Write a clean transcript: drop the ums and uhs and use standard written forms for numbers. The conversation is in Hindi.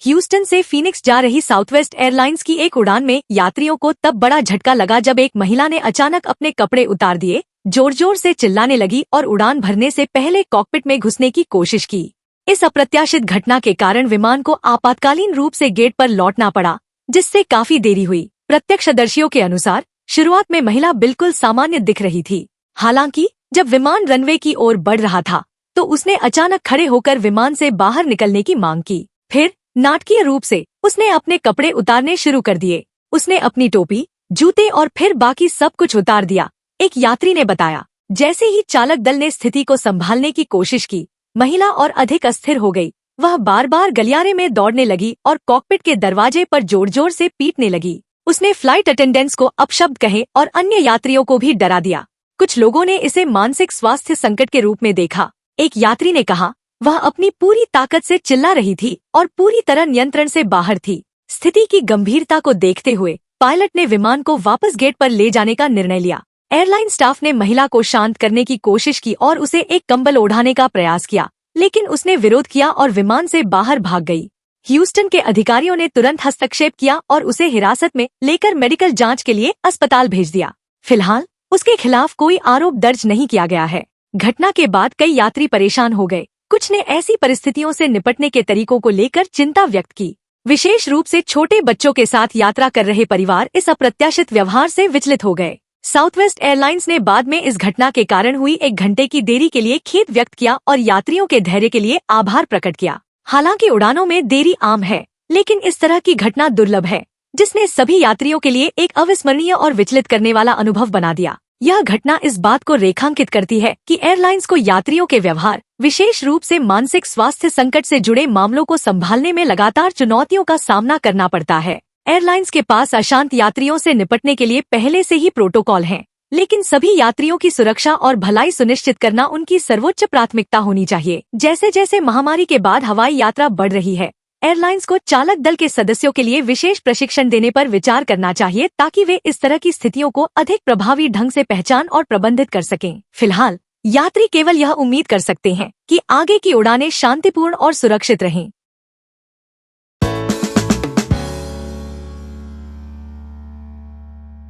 ह्यूस्टन से फीनिक्स जा रही साउथवेस्ट एयरलाइंस की एक उड़ान में यात्रियों को तब बड़ा झटका लगा जब एक महिला ने अचानक अपने कपड़े उतार दिए, जोर जोर से चिल्लाने लगी और उड़ान भरने से पहले कॉकपिट में घुसने की कोशिश की। इस अप्रत्याशित घटना के कारण विमान को आपातकालीन रूप से गेट पर लौटना पड़ा, जिससे काफी देरी हुई। प्रत्यक्षदर्शियों के अनुसार शुरुआत में महिला बिल्कुल सामान्य दिख रही थी। हालांकि जब विमान रनवे की ओर बढ़ रहा था तो उसने अचानक खड़े होकर विमान से बाहर निकलने की मांग की। फिर नाटकीय रूप से उसने अपने कपड़े उतारने शुरू कर दिए। उसने अपनी टोपी, जूते और फिर बाकी सब कुछ उतार दिया, एक यात्री ने बताया। जैसे ही चालक दल ने स्थिति को संभालने की कोशिश की, महिला और अधिक अस्थिर हो गई। वह बार बार गलियारे में दौड़ने लगी और कॉकपिट के दरवाजे पर जोर जोर से पीटने लगी। उसने फ्लाइट अटेंडेंट्स को अपशब्द कहे और अन्य यात्रियों को भी डरा दिया। कुछ लोगों ने इसे मानसिक स्वास्थ्य संकट के रूप में देखा। एक यात्री ने कहा, वह अपनी पूरी ताकत से चिल्ला रही थी और पूरी तरह नियंत्रण से बाहर थी। स्थिति की गंभीरता को देखते हुए पायलट ने विमान को वापस गेट पर ले जाने का निर्णय लिया। एयरलाइन स्टाफ ने महिला को शांत करने की कोशिश की और उसे एक कंबल ओढ़ाने का प्रयास किया, लेकिन उसने विरोध किया और विमान से बाहर भाग गई। ह्यूस्टन के अधिकारियों ने तुरंत हस्तक्षेप किया और उसे हिरासत में लेकर मेडिकल जांच के लिए अस्पताल भेज दिया। फिलहाल उसके खिलाफ कोई आरोप दर्ज नहीं किया गया है। घटना के बाद कई यात्री परेशान हो गए। कुछ ने ऐसी परिस्थितियों से निपटने के तरीकों को लेकर चिंता व्यक्त की। विशेष रूप से छोटे बच्चों के साथ यात्रा कर रहे परिवार इस अप्रत्याशित व्यवहार से विचलित हो गए। साउथवेस्ट एयरलाइंस ने बाद में इस घटना के कारण हुई 1 घंटे की देरी के लिए खेद व्यक्त किया और यात्रियों के धैर्य के लिए आभार प्रकट किया। हालांकि उड़ानों में देरी आम है, लेकिन इस तरह की घटना दुर्लभ है, जिसने सभी यात्रियों के लिए एक अविस्मरणीय और विचलित करने वाला अनुभव बना दिया। यह घटना इस बात को रेखांकित करती है कि एयरलाइंस को यात्रियों के व्यवहार, विशेष रूप से मानसिक स्वास्थ्य संकट से जुड़े मामलों को संभालने में लगातार चुनौतियों का सामना करना पड़ता है। एयरलाइंस के पास अशांत यात्रियों से निपटने के लिए पहले से ही प्रोटोकॉल हैं, लेकिन सभी यात्रियों की सुरक्षा और भलाई सुनिश्चित करना उनकी सर्वोच्च प्राथमिकता होनी चाहिए। जैसे जैसे महामारी के बाद हवाई यात्रा बढ़ रही है, एयरलाइंस को चालक दल के सदस्यों के लिए विशेष प्रशिक्षण देने पर विचार करना चाहिए, ताकि वे इस तरह की स्थितियों को अधिक प्रभावी ढंग से पहचान और प्रबंधित कर सकें। फिलहाल यात्री केवल यह उम्मीद कर सकते हैं कि आगे की उड़ानें शांतिपूर्ण और सुरक्षित रहें।